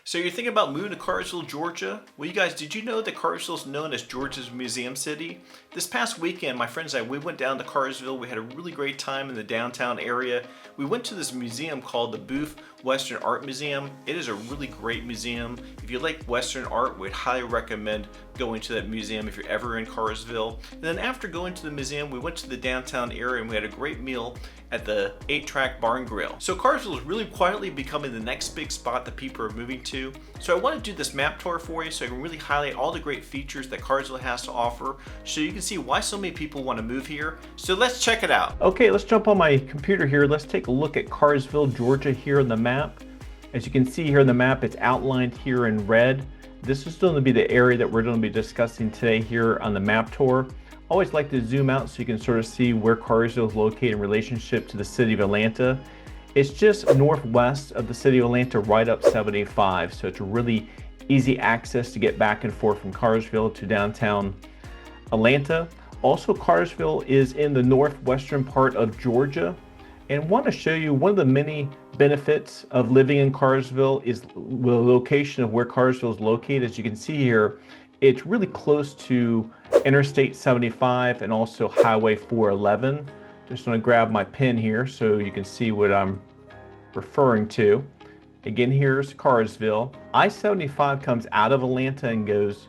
So you're thinking about moving to Cartersville, Georgia? Well, you guys, did you know that Cartersville is known as Georgia's Museum City? This past weekend, my friends and I, we went down to Cartersville. We had a really great time in the downtown area. We went to this museum called the Booth Western Art Museum. It is a really great museum. If you like Western art, we'd highly recommend going to that museum if you're ever in Cartersville. And then after going to the museum, we went to the downtown area and we had a great meal at the 8-Track Barn Grill. So Cartersville is really quietly becoming the next big spot that people are moving to. So I want to do this map tour for you so I can really highlight all the great features that Cartersville has to offer so you can see why so many people want to move here. So let's check it out. Okay, let's jump on my computer here. Let's take a look at Cartersville, Georgia here on the map. As you can see here on the map, it's outlined here in red. This is going to be the area that we're going to be discussing today here on the map tour. I always like to zoom out so you can sort of see where Cartersville is located in relationship to the city of Atlanta. It's just northwest of the city of Atlanta, right up 75. So it's really easy access to get back and forth from Cartersville to downtown Atlanta. Also, Cartersville is in the northwestern part of Georgia. And I want to show you one of the many benefits of living in Cartersville is the location of where Cartersville is located. As you can see here, it's really close to Interstate 75 and also Highway 411. Just going to grab my pen here so you can see what I'm referring to. Again, here's Cartersville. I-75 comes out of Atlanta and goes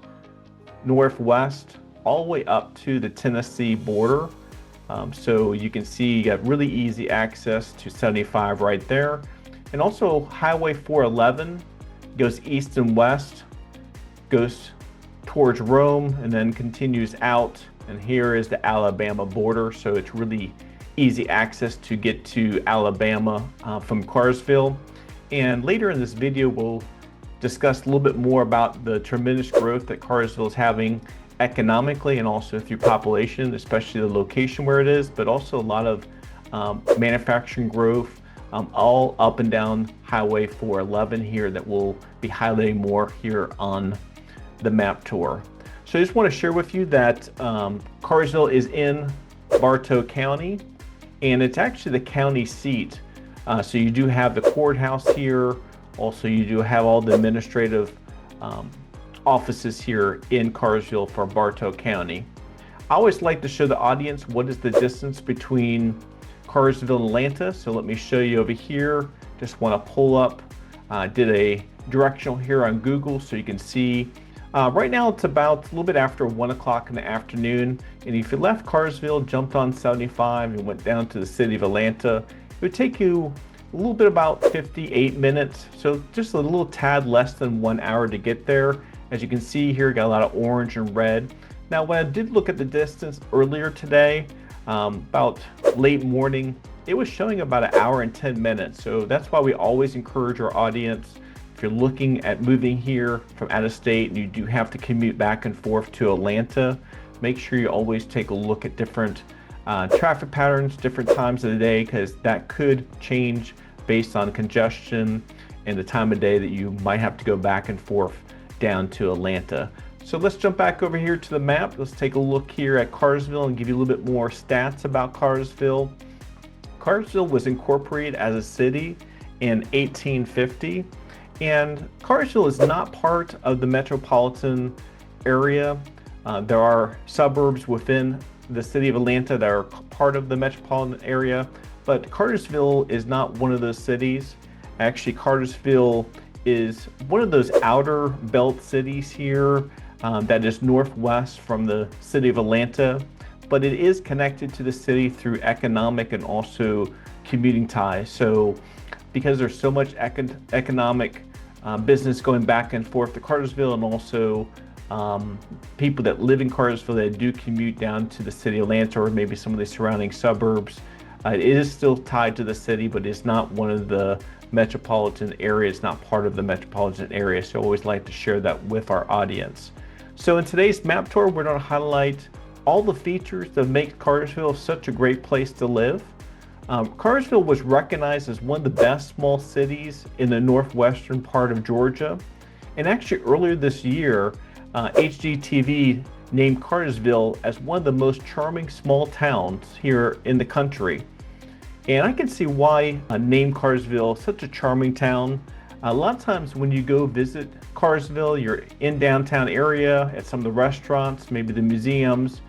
northwest all the way up to the Tennessee border. So you can see you got really easy access to 75 right there. And also Highway 411 goes east and west, goes towards Rome and then continues out, and here is the Alabama border, so it's really easy access to get to Alabama from Cartersville. And later in this video we'll discuss a little bit more about the tremendous growth that Cartersville is having economically and also through population, especially the location where it is, but also a lot of manufacturing growth all up and down Highway 411 here that we'll be highlighting more here on the map tour. So I just want to share with you that Cartersville is in Bartow County, and it's actually the county seat. So you do have the courthouse here. Also, you do have all the administrative offices here in Cartersville for Bartow County. I always like to show the audience what is the distance between Cartersville and Atlanta. So let me show you over here. Just want to pull up, did a directional here on Google so you can see. Right now it's about a little bit after 1 o'clock in the afternoon, and if you left Cartersville, jumped on 75 and went down to the city of Atlanta, it would take you a little bit about 58 minutes, so just a little tad less than 1 hour to get there. As you can see here, got a lot of orange and red. Now when I did look at the distance earlier today, about late morning, it was showing about 1 hour and 10 minutes. So that's why we always encourage our audience, if you're looking at moving here from out of state and you do have to commute back and forth to Atlanta, make sure you always take a look at different traffic patterns, different times of the day, because that could change based on congestion and the time of day that you might have to go back and forth down to Atlanta. So let's jump back over here to the map. Let's take a look here at Cartersville and give you a little bit more stats about Cartersville. Cartersville was incorporated as a city in 1850. And Cartersville is not part of the metropolitan area. There are suburbs within the city of Atlanta that are part of the metropolitan area, but Cartersville is not one of those cities. Actually, Cartersville is one of those outer belt cities here that is northwest from the city of Atlanta, but it is connected to the city through economic and also commuting ties. So because there's so much economic business going back and forth to Cartersville, and also people that live in Cartersville that do commute down to the city of Atlanta or maybe some of the surrounding suburbs, it is still tied to the city, but it's not one of the metropolitan areas, not part of the metropolitan area. So I always like to share that with our audience. So in today's map tour, we're going to highlight all the features that make Cartersville such a great place to live. Cartersville was recognized as one of the best small cities in the northwestern part of Georgia. And actually earlier this year, HGTV named Cartersville as one of the most charming small towns here in the country. And I can see why named Cartersville such a charming town. A lot of times when you go visit Cartersville, you're in downtown area at some of the restaurants, maybe the museums.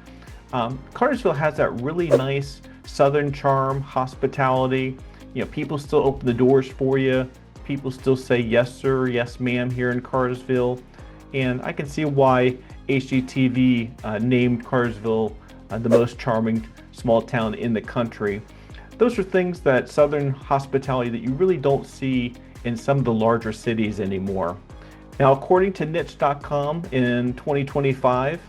Cartersville has that really nice southern charm, hospitality. You know, people still open the doors for you. People still say yes sir, yes ma'am here in Cartersville. And I can see why HGTV named Cartersville the most charming small town in the country. Those are things that southern hospitality that you really don't see in some of the larger cities anymore. Now, according to niche.com in 2025,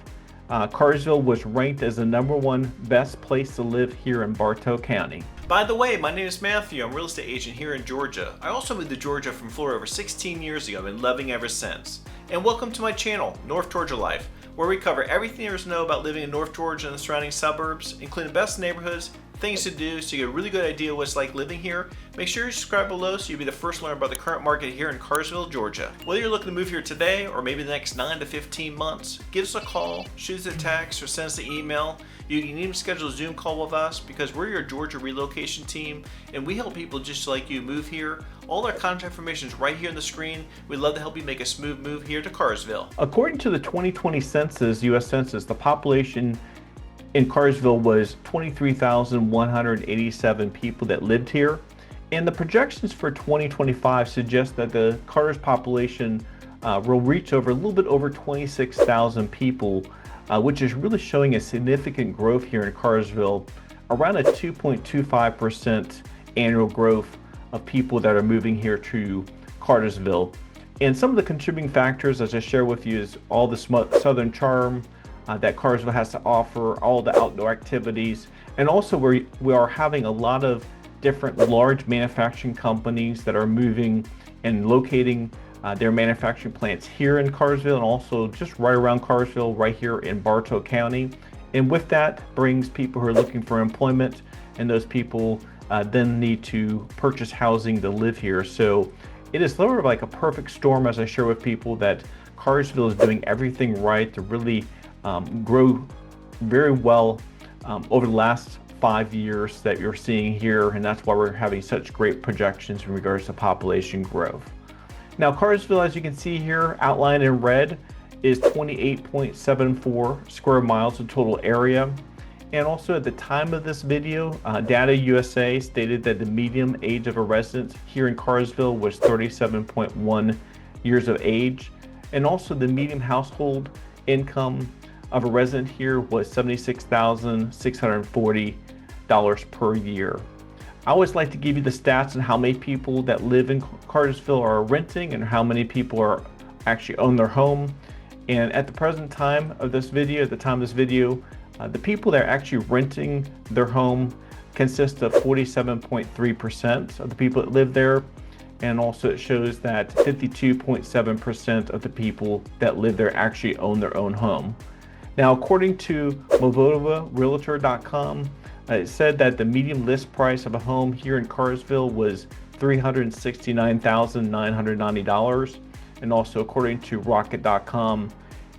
Cartersville was ranked as the #1 best place to live here in Bartow County. By the way, my name is Matthew. I'm a real estate agent here in Georgia. I also moved to Georgia from Florida over 16 years ago. I've been loving ever since. And welcome to my channel, North Georgia Life, where we cover everything there is to know about living in North Georgia and the surrounding suburbs, including the best neighborhoods, things to do, so you get a really good idea what it's like living here. Make sure you subscribe below so you'll be the first to learn about the current market here in Cartersville, Georgia. Whether you're looking to move here today or maybe the next 9 to 15 months, give us a call, shoot us a text, or send us an email. You can even schedule a Zoom call with us because we're your Georgia relocation team and we help people just like you move here. All our contact information is right here on the screen. We'd love to help you make a smooth move here to Cartersville. According to the 2020 census, U.S. Census, the population in Cartersville was 23,187 people that lived here. And the projections for 2025 suggest that the Carter's population will reach over a little bit over 26,000 people, which is really showing a significant growth here in Cartersville, around a 2.25% annual growth of people that are moving here to Cartersville. And some of the contributing factors, as I share with you, is all the southern charm that Cartersville has to offer, all the outdoor activities, and also we are having a lot of different large manufacturing companies that are moving and locating their manufacturing plants here in Cartersville and also just right around Cartersville, right here in Bartow County. And with that brings people who are looking for employment, and those people then need to purchase housing to live here. So it is sort of like a perfect storm, as I share with people, that Cartersville is doing everything right to really grow very well over the last 5 years that you're seeing here, and that's why we're having such great projections in regards to population growth. Now, Cartersville, as you can see here, outlined in red, is 28.74 square miles of total area. And also at the time of this video, Data USA stated that the median age of a resident here in Cartersville was 37.1 years of age. And also the median household income of a resident here was $76,640 per year. I always like to give you the stats on how many people that live in Cartersville are renting and how many people are actually own their home. And at the present time of this video, the people that are actually renting their home consist of 47.3% of the people that live there. And also it shows that 52.7% of the people that live there actually own their own home. Now, according to MovotaRealtor.com, it said that the median list price of a home here in Cartersville was $369,990. And also according to Rocket.com,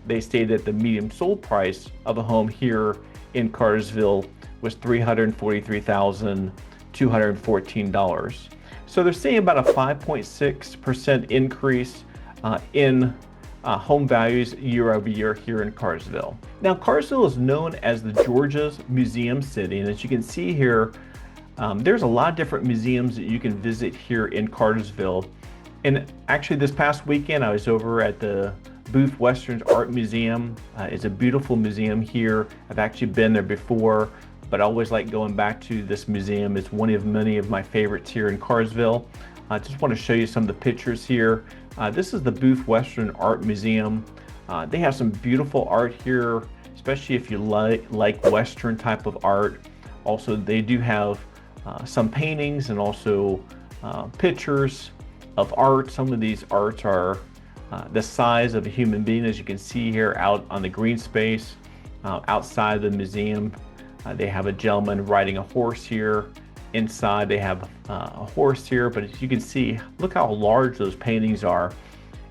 they stated that the median sold price of a home here in Cartersville was $343,214. So they're seeing about a 5.6% increase in home values year over year here in Cartersville. Now, Cartersville is known as the Georgia's museum city, and as you can see here, there's a lot of different museums that you can visit here in Cartersville. And actually this past weekend I was over at the Booth Western's Art Museum. It's a beautiful museum here. I've actually been there before, but I always like going back to this museum. It's one of many of my favorites here in Cartersville. I just want to show you some of the pictures here. This is the Booth Western Art Museum. They have some beautiful art here, especially if you like Western type of art. Also, they do have some paintings and also pictures of art. Some of these arts are the size of a human being, as you can see here out on the green space outside the museum. They have a gentleman riding a horse here. Inside they have a horse here, but as you can see, look how large those paintings are.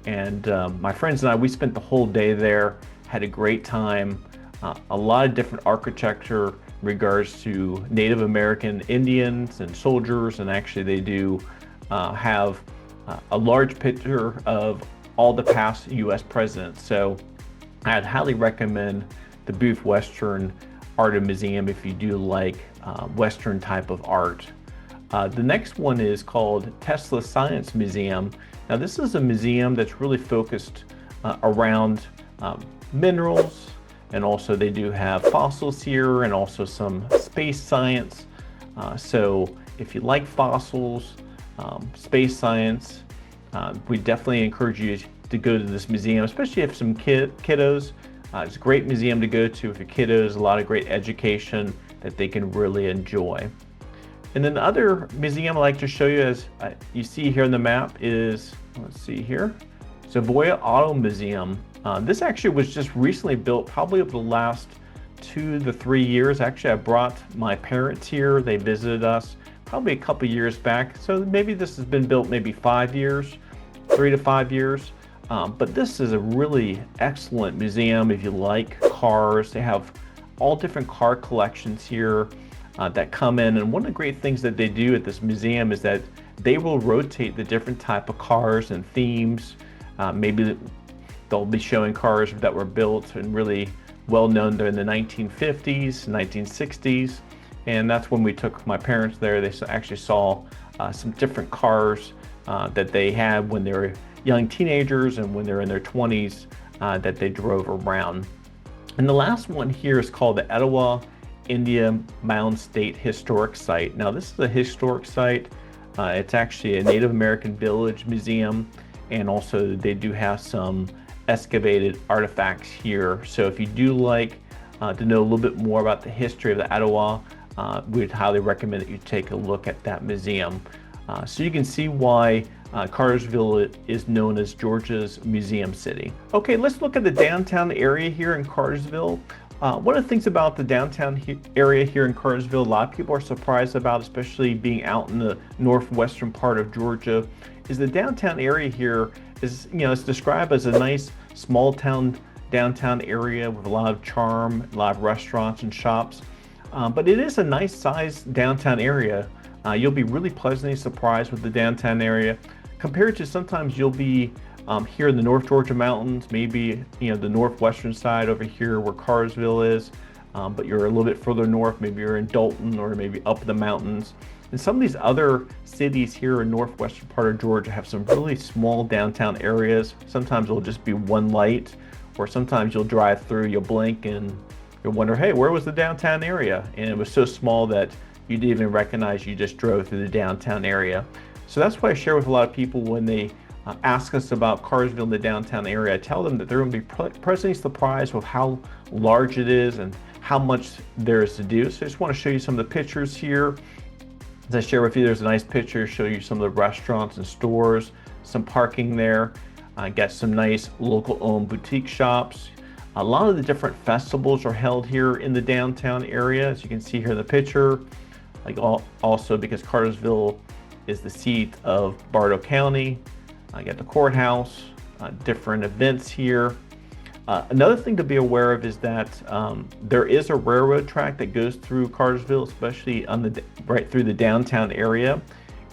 And my friends and I, we spent the whole day there, had a great time. A lot of different architecture in regards to Native American Indians and soldiers, and actually they do have a large picture of all the past U.S. presidents. So I'd highly recommend the Booth Western Art Museum if you do like Western type of art. The next one is called Tesla Science Museum. Now this is a museum that's really focused around minerals, and also they do have fossils here and also some space science. So if you like fossils, space science, we definitely encourage you to go to this museum, especially if some kiddos. It's a great museum to go to with your kiddos, a lot of great education that they can really enjoy. And then the other museum I'd like to show you, as you see here on the map, is, let's see here, Savoia Auto Museum. This actually was just recently built, probably over the last 2 to 3 years. Actually, I brought my parents here. They visited us probably a couple years back. So maybe this has been built maybe 5 years, 3 to 5 years. But this is a really excellent museum if you like cars. They have all different car collections here that come in. And one of the great things that they do at this museum is that they will rotate the different type of cars and themes. Maybe they'll be showing cars that were built and really well known during the 1950s, 1960s. And that's when we took my parents there. They actually saw some different cars that they had when they were young teenagers and when they're in their 20s that they drove around. And the last one here is called the Etowah Indian Mound State Historic Site. Now this is a historic site. It's actually a Native American village museum, and also they do have some excavated artifacts here. So if you do like to know a little bit more about the history of the Etowah, we'd highly recommend that you take a look at that museum. So you can see why Cartersville is known as Georgia's Museum City. Okay, let's look at the downtown area here in Cartersville. One of the things about the downtown area here in Cartersville, a lot of people are surprised about, especially being out in the northwestern part of Georgia, is the downtown area here is, it's described as a nice small town downtown area with a lot of charm, a lot of restaurants and shops. But it is a nice sized downtown area. You'll be really pleasantly surprised with the downtown area compared to sometimes you'll be here in the North Georgia mountains, maybe the northwestern side over here where Cartersville is, but you're a little bit further north, maybe you're in Dalton or maybe up in the mountains. And some of these other cities here in northwestern part of Georgia have some really small downtown areas. Sometimes it'll just be one light, or sometimes you'll drive through, you'll blink and you'll wonder, hey, where was the downtown area? And it was so small that you didn't even recognize you just drove through the downtown area. So that's why I share with a lot of people when they ask us about Cartersville in the downtown area. I tell them that they're going to be pleasantly surprised with how large it is and how much there is to do. So I just want to show you some of the pictures here. As I share with you, there's a nice picture to show you some of the restaurants and stores, some parking there. Got some nice local owned boutique shops. A lot of the different festivals are held here in the downtown area, as you can see here in the picture. Also because Cartersville is the seat of Bartow County. I got the courthouse, different events here. Another thing to be aware of is that there is a railroad track that goes through Cartersville, especially on right through the downtown area.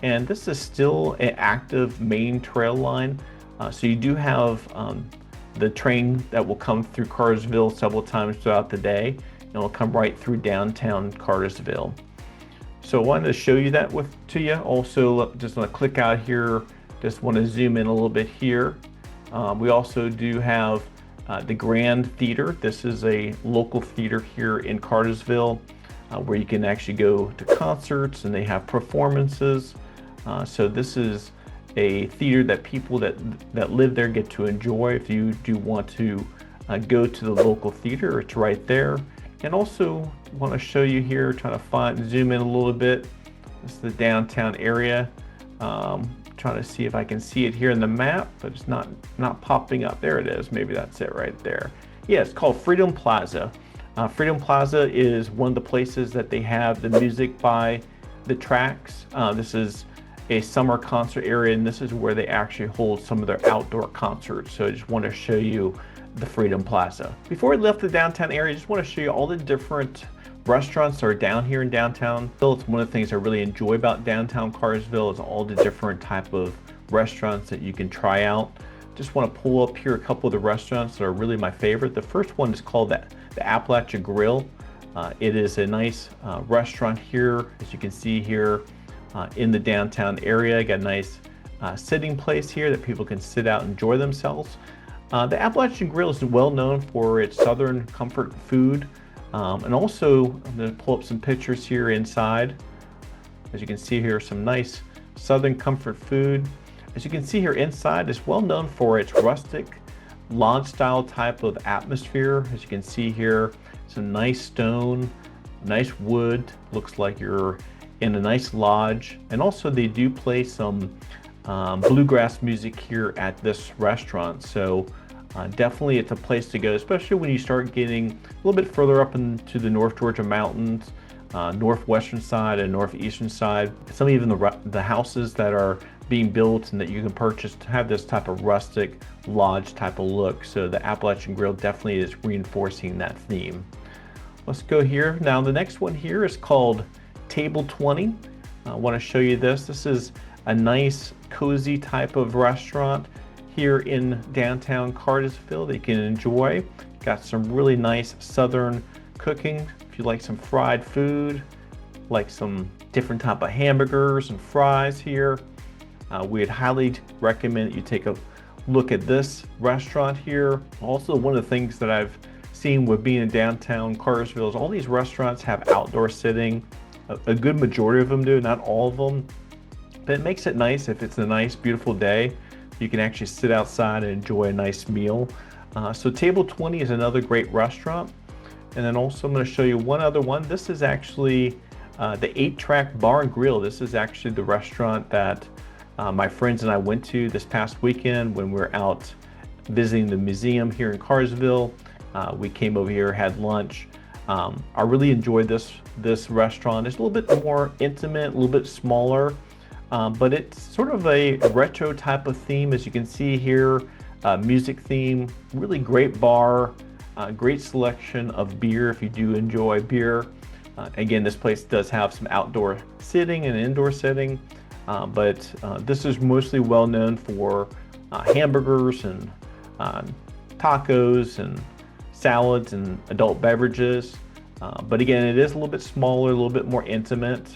And this is still an active main trail line. So you do have the train that will come through Cartersville several times throughout the day, and it'll come right through downtown Cartersville. So I wanted to show you that to you. Also, just want to click out here. Just want to zoom in a little bit here. We also do have the Grand Theater. This is a local theater here in Cartersville where you can actually go to concerts and they have performances. So this is a theater that people that live there get to enjoy. If you do want to go to the local theater, it's right there. And also want to show you here, trying to zoom in a little bit. This is the downtown area. Trying to see if I can see it here in the map, but it's not popping up. There it is. Maybe that's it right there. Yeah, it's called Freedom Plaza. Freedom Plaza is one of the places that they have the music by the tracks. This is a summer concert area, and this is where they actually hold some of their outdoor concerts. So I just want to show you the Freedom Plaza. Before we left the downtown area, I just want to show you all the different restaurants that are down here in downtown. It's one of the things I really enjoy about downtown Cartersville is all the different type of restaurants that you can try out. Just want to pull up here a couple of the restaurants that are really my favorite. The first one is called the Appalachia Grill. It is a nice restaurant here, as you can see here in the downtown area. Got a nice sitting place here that people can sit out and enjoy themselves. The Appalachian Grill is well known for its Southern comfort food. And also, I'm going to pull up some pictures here inside. As you can see here, some nice Southern comfort food. As you can see here inside, it's well known for its rustic lodge style type of atmosphere. As you can see here, some nice stone, nice wood. Looks like you're in a nice lodge. And also they do play some bluegrass music here at this restaurant. So definitely it's a place to go, especially when you start getting a little bit further up into the North Georgia mountains, northwestern side and northeastern side. Some even the houses that are being built and that you can purchase to have this type of rustic lodge type of look. So the Appalachian Grill definitely is reinforcing that theme. Let's go here. Now the next one here is called Table 20. I want to show you this. This is a nice cozy type of restaurant here in downtown Cartersville that you can enjoy. Got some really nice Southern cooking. If you like some fried food, like some different type of hamburgers and fries here, we'd highly recommend that you take a look at this restaurant here. Also, one of the things that I've seen with being in downtown Cartersville is all these restaurants have outdoor sitting. A good majority of them do, not all of them. But it makes it nice if it's a nice, beautiful day. You can actually sit outside and enjoy a nice meal. So Table 20 is another great restaurant. And then also I'm going to show you one other one. This is actually the 8-Track Bar and Grill. This is actually the restaurant that my friends and I went to this past weekend when we were out visiting the museum here in Cartersville. We came over here, had lunch. I really enjoyed this restaurant. It's a little bit more intimate, a little bit smaller. But it's sort of a retro type of theme, as you can see here, music theme, really great bar, great selection of beer if you do enjoy beer. Again, this place does have some outdoor sitting and indoor sitting, but this is mostly well known for hamburgers and tacos and salads and adult beverages. But again, it is a little bit smaller, a little bit more intimate.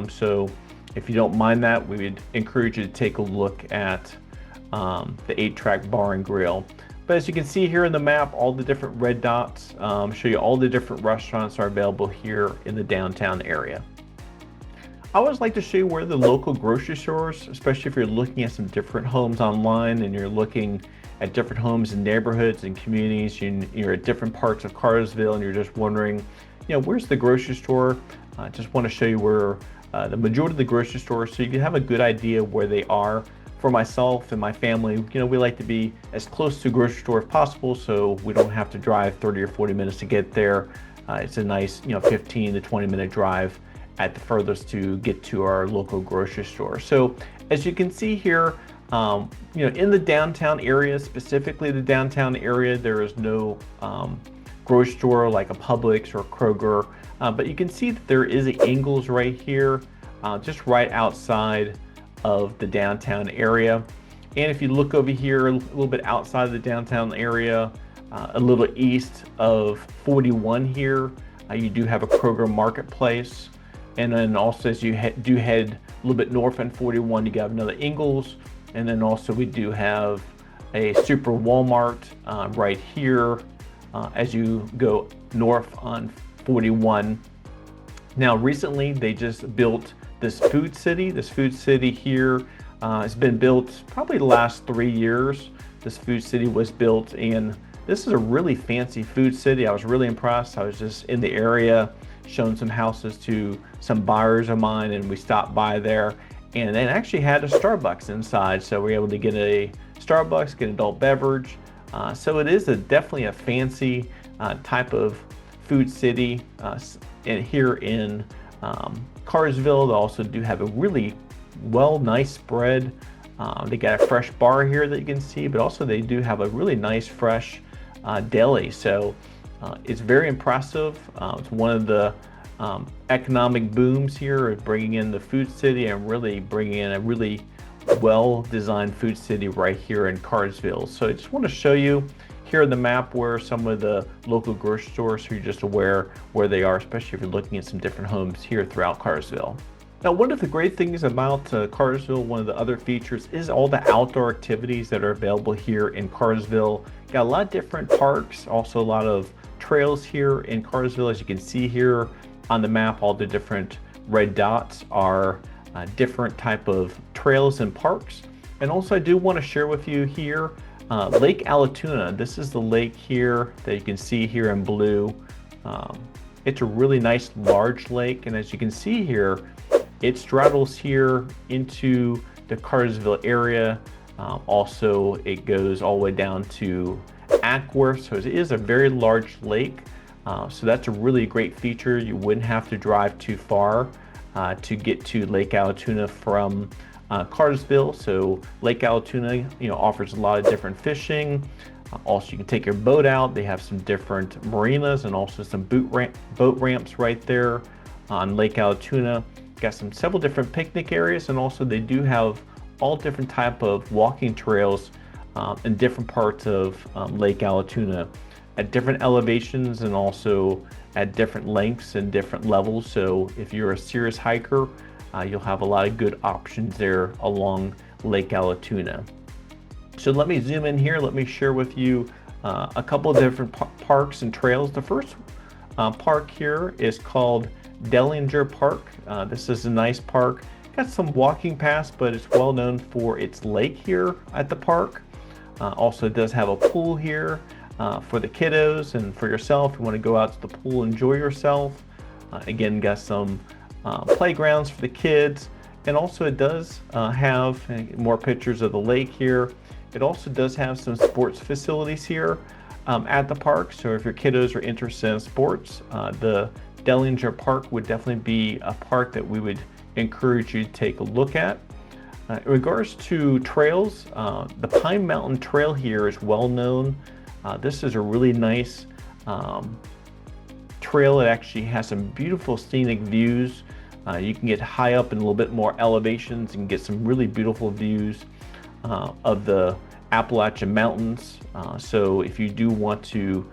So if you don't mind that, we would encourage you to take a look at the 8-Track Bar and Grill. But as you can see here in the map, all the different red dots show you all the different restaurants are available here in the downtown area. I always like to show you where the local grocery stores, especially if you're looking at some different homes online and you're looking at different homes and neighborhoods and communities, you're at different parts of Cartersville and you're just wondering, where's the grocery store? I just want to show you where the majority of the grocery stores, so you can have a good idea where they are. For myself and my family, we like to be as close to a grocery store as possible so we don't have to drive 30 or 40 minutes to get there. It's a nice 15 to 20 minute drive at the furthest to get to our local grocery store. So as you can see here, in the downtown area, specifically the downtown area, there is no grocery store like a Publix or Kroger, but you can see that there is an Ingles right here, just right outside of the downtown area. And if you look over here a little bit outside of the downtown area, a little east of 41 here, you do have a Kroger Marketplace. And then also as you do head a little bit north on 41, you got another Ingles. And then also we do have a Super Walmart right here as you go north on 41. Now recently they just built this food city. This food city here has been built probably the last 3 years. This food city was built, and this is a really fancy food city. I was really impressed. I was just in the area showing some houses to some buyers of mine, and we stopped by there, and it actually had a Starbucks inside. So we were able to get a Starbucks, get an adult beverage. So it is definitely a fancy type of food city and here in Cartersville. They also do have a really nice spread. They got a fresh bar here that you can see, but also they do have a really nice fresh deli. So it's very impressive. It's one of the economic booms here of bringing in the food city and really bringing in a really well-designed food city right here in Cartersville. So I just want to show you here on the map where some of the local grocery stores, so you're just aware where they are, especially if you're looking at some different homes here throughout Cartersville. Now, one of the great things about Cartersville, one of the other features, is all the outdoor activities that are available here in Cartersville. Got a lot of different parks, also a lot of trails here in Cartersville. As you can see here on the map, all the different red dots are different type of trails and parks. And also I do want to share with you here Lake Allatoona. This is the lake here that you can see here in blue. It's a really nice large lake, and as you can see here, it straddles here into the Cartersville area. Also, it goes all the way down to Ackworth, so it is a very large lake. So that's a really great feature. You wouldn't have to drive too far to get to Lake Allatoona from Cartersville. So Lake Allatoona, offers a lot of different fishing. Also, you can take your boat out. They have some different marinas and also some boat ramps right there on Lake Allatoona. Got several different picnic areas, and also they do have all different type of walking trails in different parts of Lake Allatoona at different elevations and also at different lengths and different levels. So if you're a serious hiker, you'll have a lot of good options there along Lake Allatoona. So let me zoom in here. Let me share with you a couple of different parks and trails. The first park here is called Dellinger Park. This is a nice park. Got some walking paths, but it's well known for its lake here at the park. Also, it does have a pool here for the kiddos and for yourself. You want to go out to the pool, enjoy yourself. Again, got some playgrounds for the kids, and also it does have more pictures of the lake here. It also does have some sports facilities here at the park. So if your kiddos are interested in sports, the Dellinger Park would definitely be a park that we would encourage you to take a look at. In regards to trails, the Pine Mountain Trail here is well known. This is a really nice trail. It actually has some beautiful scenic views. You can get high up in a little bit more elevations and get some really beautiful views of the Appalachian Mountains. So if you do want to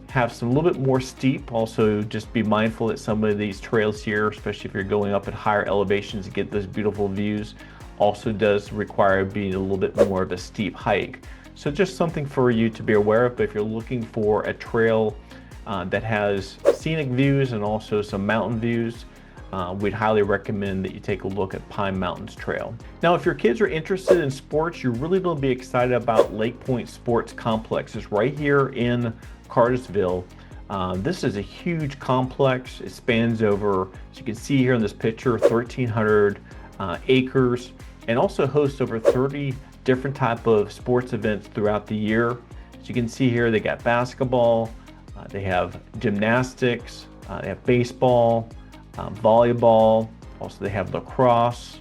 have some a little bit more steep, also just be mindful that some of these trails here, especially if you're going up at higher elevations to get those beautiful views, also does require being a little bit more of a steep hike. So just something for you to be aware of. But if you're looking for a trail that has scenic views and also some mountain views, we'd highly recommend that you take a look at Pine Mountains Trail. Now, if your kids are interested in sports, you're really going to be excited about Lake Point Sports Complex. It's right here in Cartersville. This is a huge complex. It spans over, as you can see here in this picture, 1,300 acres, and also hosts over 30 different type of sports events throughout the year. As you can see here, they got basketball, they have gymnastics, they have baseball, volleyball, also they have lacrosse,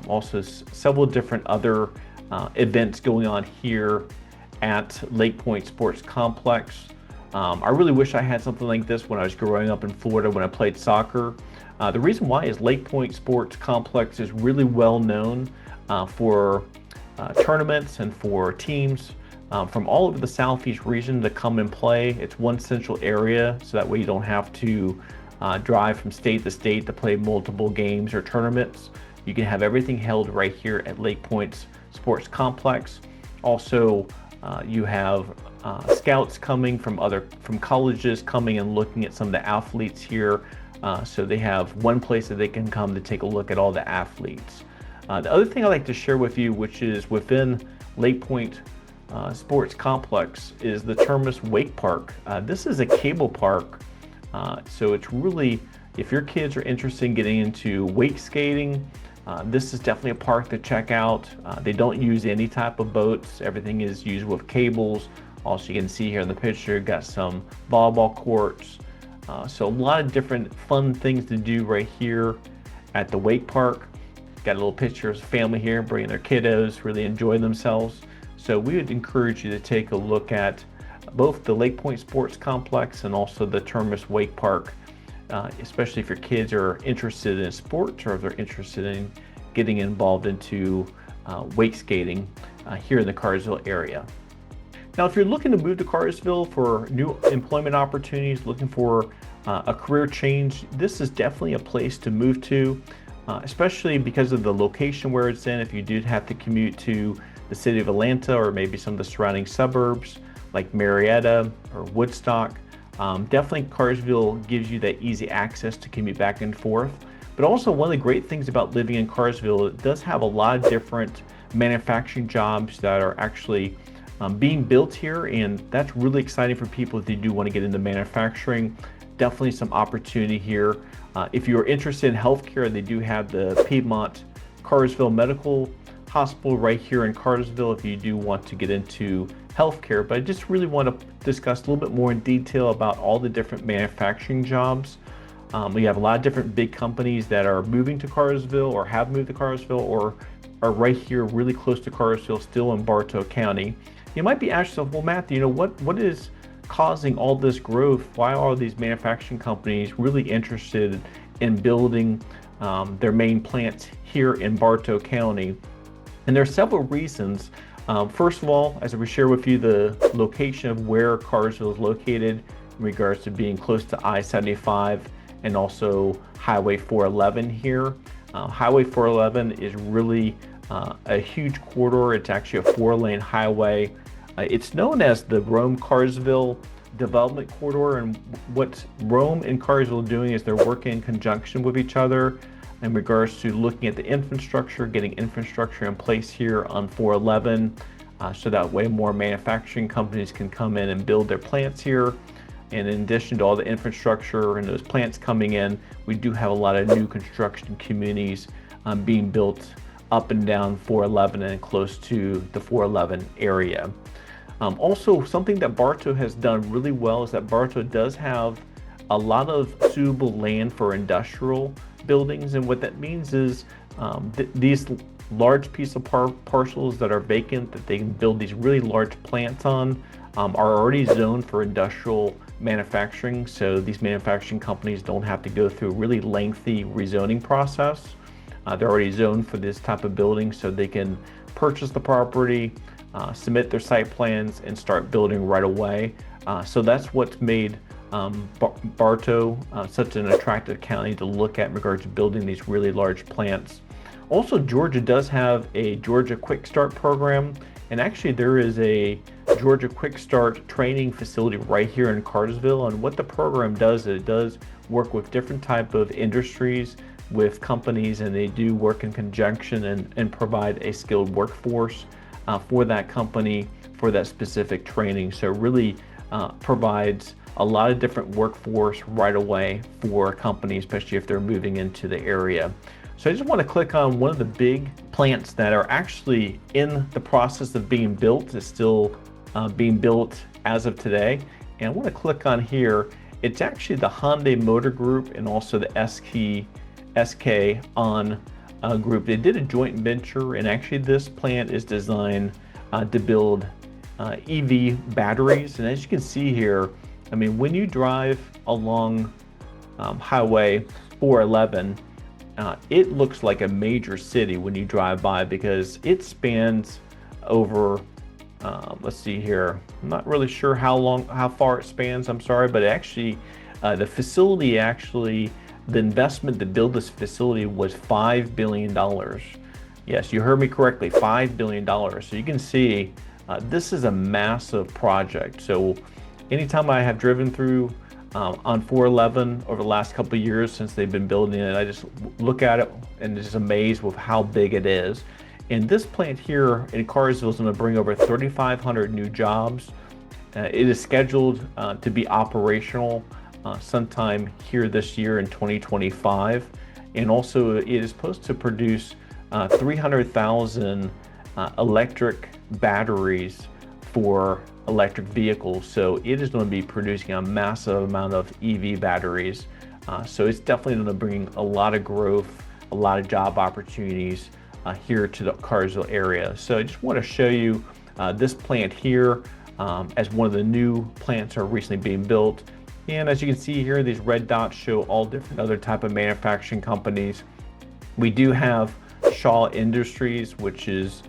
also several different other events going on here at Lake Point Sports Complex. I really wish I had something like this when I was growing up in Florida when I played soccer. The reason why is Lake Point Sports Complex is really well known for tournaments and for teams from all over the Southeast region to come and play. It's one central area, so that way you don't have to drive from state to state to play multiple games or tournaments. You can have everything held right here at Lake Point Sports Complex. Also, you have scouts coming from colleges coming and looking at some of the athletes here. So they have one place that they can come to take a look at all the athletes. The other thing I'd like to share with you, which is within Lake Point Sports Complex, is the Terminus Wake Park. This is a cable park. So it's really, if your kids are interested in getting into wake skating, this is definitely a park to check out. They don't use any type of boats. Everything is used with cables. Also, you can see here in the picture, got some volleyball courts. So a lot of different fun things to do right here at the wake park. Got a little picture of family here bringing their kiddos, really enjoying themselves. So we would encourage you to take a look at both the Lake Point Sports Complex and also the Terminus Wake Park, especially if your kids are interested in sports or if they're interested getting involved into wake skating here in the Cartersville area. Now, if you're looking to move to Cartersville for new employment opportunities, looking for a career change, this is definitely a place to move to, especially because of the location where it's in. If you do have to commute to the city of Atlanta or maybe some of the surrounding suburbs like Marietta or Woodstock, definitely Cartersville gives you that easy access to commute back and forth. But also, one of the great things about living in Cartersville, it does have a lot of different manufacturing jobs that are actually being built here, and that's really exciting for people if they do want to get into manufacturing. Definitely some opportunity here. If you're interested in healthcare, they do have the Piedmont Cartersville Medical Hospital right here in Cartersville if you do want to get into healthcare. But I just really want to discuss a little bit more in detail about all the different manufacturing jobs. We have a lot of different big companies that are moving to Cartersville or have moved to Cartersville or are right here really close to Cartersville, still in Bartow County. You might be asking yourself, well, Matthew, what is causing all this growth? Why are these manufacturing companies really interested in building their main plants here in Bartow County? And there are several reasons. First of all, as we share with you the location of where Cartersville is located in regards to being close to I-75 and also Highway 411 here. Highway 411 is really a huge corridor. It's actually a 4-lane highway. It's known as the Rome-Cartersville Development Corridor, and what Rome and Cartersville are doing is they're working in conjunction with each other in regards to looking at the infrastructure, getting infrastructure in place here on 411, so that way more manufacturing companies can come in and build their plants here. And in addition to all the infrastructure and those plants coming in, we do have a lot of new construction communities being built up and down 411 and close to the 411 area. Also, something that Bartow has done really well is that Bartow does have a lot of suitable land for industrial buildings, and what that means is these large piece of parcels that are vacant that they can build these really large plants on are already zoned for industrial manufacturing, so these manufacturing companies don't have to go through a really lengthy rezoning process. They're already zoned for this type of building, so they can purchase the property, submit their site plans, and start building right away. So that's what's made Bartow such an attractive county to look at in regards to building these really large plants. Also, Georgia does have a Georgia Quick Start program, and actually there is a Georgia Quick Start training facility right here in Cartersville. And what the program does is it does work with different type of industries, with companies, and they do work in conjunction and provide a skilled workforce for that company for that specific training. So it really provides a lot of different workforce right away for a company, especially if they're moving into the area. So I just want to click on one of the big plants that are actually in the process of being built. It's still being built as of today. And I want to click on here. It's actually the Hyundai Motor Group and also the SK On group. They did a joint venture, and actually this plant is designed to build EV batteries. And as you can see here, I mean, when you drive along Highway 411, it looks like a major city when you drive by, because it spans over, let's see here, I'm not really sure how far it spans, I'm sorry, but actually the facility, the investment to build this facility was $5 billion. Yes, you heard me correctly, $5 billion. So you can see this is a massive project. So anytime I have driven through on 411 over the last couple of years since they've been building it, I just look at it and just amazed with how big it is. And this plant here in Cartersville is going to bring over 3,500 new jobs. It is scheduled to be operational sometime here this year in 2025. And also it is supposed to produce 300,000 electric batteries for electric vehicles. So it is going to be producing a massive amount of EV batteries. So it's definitely going to bring a lot of growth, a lot of job opportunities here to the Cartersville area. So I just want to show you this plant here as one of the new plants are recently being built. And as you can see here, these red dots show all different other type of manufacturing companies. We do have Shaw Industries, which is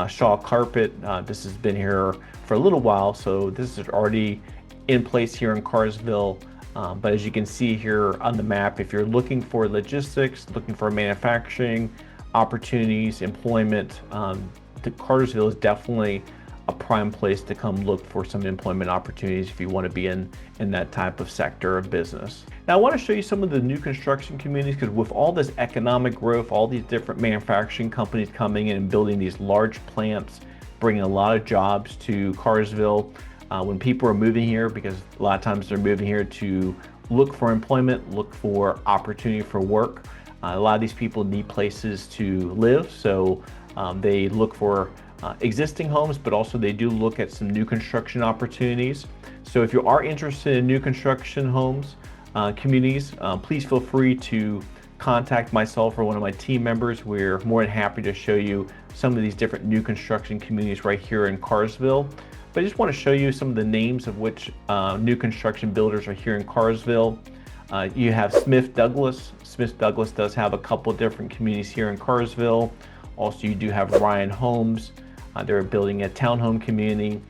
Shaw Carpet. This has been here for a little while, so this is already in place here in Cartersville. But as you can see here on the map, if you're looking for logistics, looking for manufacturing opportunities, employment, Cartersville is definitely a prime place to come look for some employment opportunities if you want to be in that type of sector of business. Now I want to show you some of the new construction communities, because with all this economic growth, all these different manufacturing companies coming in and building these large plants, bringing a lot of jobs to Cartersville. When people are moving here, because a lot of times they're moving here to look for employment, look for opportunity for work. A lot of these people need places to live, so they look for existing homes, but also they do look at some new construction opportunities. So if you are interested in new construction homes, communities, please feel free to contact myself or one of my team members. We're more than happy to show you some of these different new construction communities right here in Cartersville. But I just want to show you some of the names of which new construction builders are here in Cartersville. You have Smith Douglas. Smith Douglas does have a couple different communities here in Cartersville. Also, you do have Ryan Homes. They're building a townhome community.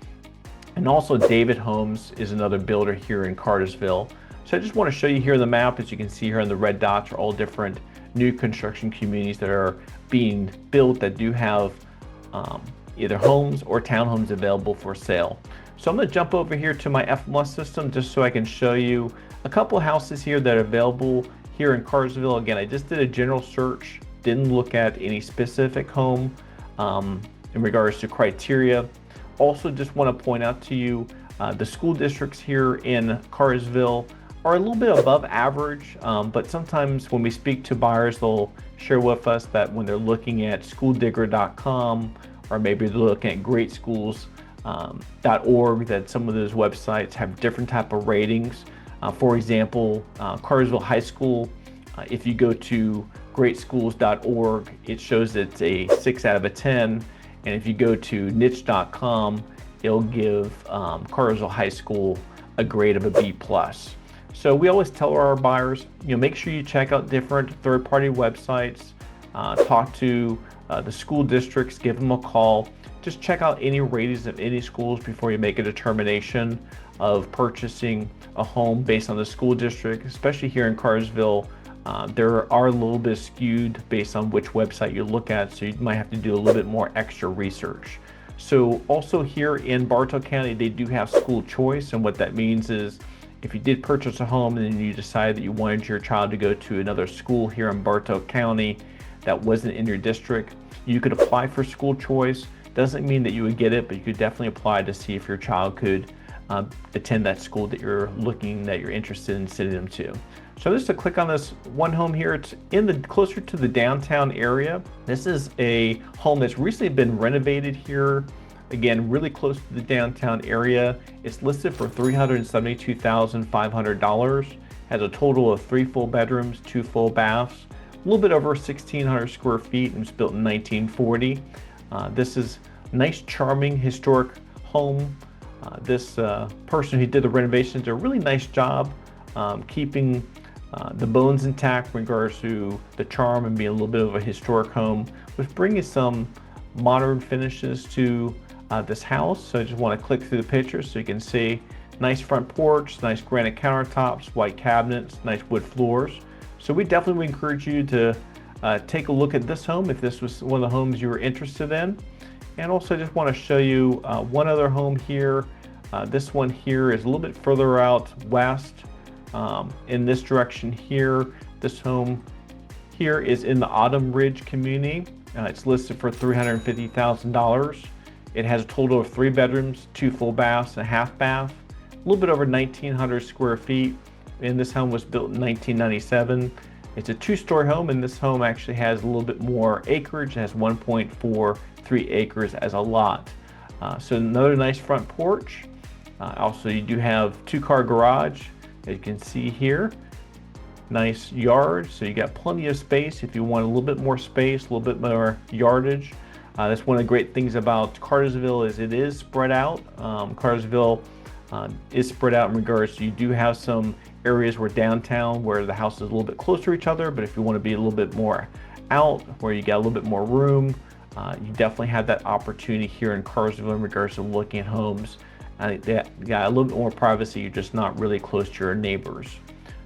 And also David Homes is another builder here in Cartersville. So I just want to show you here on the map, as you can see here on the red dots, are all different new construction communities that are being built that do have either homes or townhomes available for sale. So I'm going to jump over here to my FMLS system just so I can show you a couple houses here that are available here in Cartersville. Again, I just did a general search, didn't look at any specific home in regards to criteria. Also just want to point out to you, the school districts here in Cartersville are a little bit above average, but sometimes when we speak to buyers, they'll share with us that when they're looking at schooldigger.com, or maybe they're looking at greatschools.org, that some of those websites have different type of ratings. For example, Cartersville High School, if you go to greatschools.org, it shows it's a 6 out of a 10. And if you go to niche.com, it'll give Cartersville High School a grade of a B+. So we always tell our buyers, make sure you check out different third-party websites, talk to the school districts, give them a call. Just check out any ratings of any schools before you make a determination of purchasing a home based on the school district, especially here in Cartersville. There are a little bit skewed based on which website you look at, so you might have to do a little bit more extra research. So also here in Bartow County, they do have school choice, and what that means is if you did purchase a home and then you decided that you wanted your child to go to another school here in Bartow County that wasn't in your district, you could apply for school choice. Doesn't mean that you would get it, but you could definitely apply to see if your child could attend that school that you're interested in sending them to. So just to click on this one home here, it's closer to the downtown area. This is a home that's recently been renovated here. Again, really close to the downtown area. It's listed for $372,500. Has a total of 3 full bedrooms, 2 full baths, a little bit over 1,600 square feet, and was built in 1940. This is a nice, charming, historic home. This person who did the renovations did a really nice job keeping the bones intact in regards to the charm and being a little bit of a historic home, with bringing some modern finishes to this house. So I just want to click through the pictures so you can see nice front porch, nice granite countertops, white cabinets, nice wood floors. So we definitely would encourage you to take a look at this home if this was one of the homes you were interested in. And also I just want to show you one other home here. This one here is a little bit further out west in this direction here. This home here is in the Autumn Ridge community. It's listed for $350,000. It has a total of 3 bedrooms, 2 full baths, and a half bath, a little bit over 1,900 square feet. And this home was built in 1997. It's a 2-story home, and this home actually has a little bit more acreage. It has 1.43 acres as a lot. So another nice front porch. Also, you do have 2-car garage, as you can see here. Nice yard, so you got plenty of space if you want a little bit more space, a little bit more yardage. That's one of the great things about Cartersville, is it is spread out. Cartersville is spread out in regards to, you do have some areas where downtown where the houses are a little bit closer to each other, but if you want to be a little bit more out where you get a little bit more room. You definitely have that opportunity here in Cartersville in regards to looking at homes. They got a little bit more privacy. You're just not really close to your neighbors.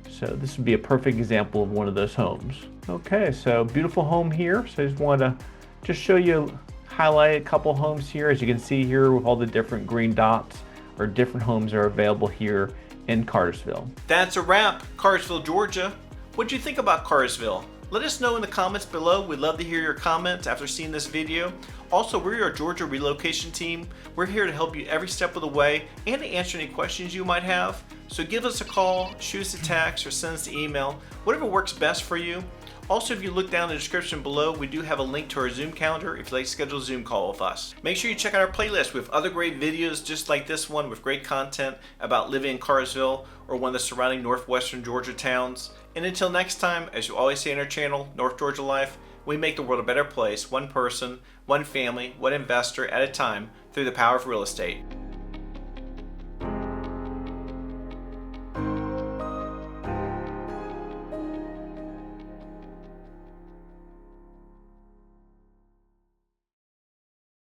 So this would be a perfect example of one of those homes. Okay, so beautiful home here. So I just wanted to just show you, highlight a couple homes here. As you can see here with all the different green dots, or different homes are available here in Cartersville. That's a wrap, Cartersville, Georgia. What do you think about Cartersville? Let us know in the comments below. We'd love to hear your comments after seeing this video. Also, we're your Georgia relocation team. We're here to help you every step of the way and to answer any questions you might have. So give us a call, shoot us a text, or send us an email, whatever works best for you. Also, if you look down in the description below, we do have a link to our Zoom calendar if you'd like to schedule a Zoom call with us. Make sure you check out our playlist with other great videos just like this one with great content about living in Cartersville or one of the surrounding northwestern Georgia towns. And until next time, as you always say in our channel, North Georgia Life, we make the world a better place, one person, one family, one investor at a time through the power of real estate.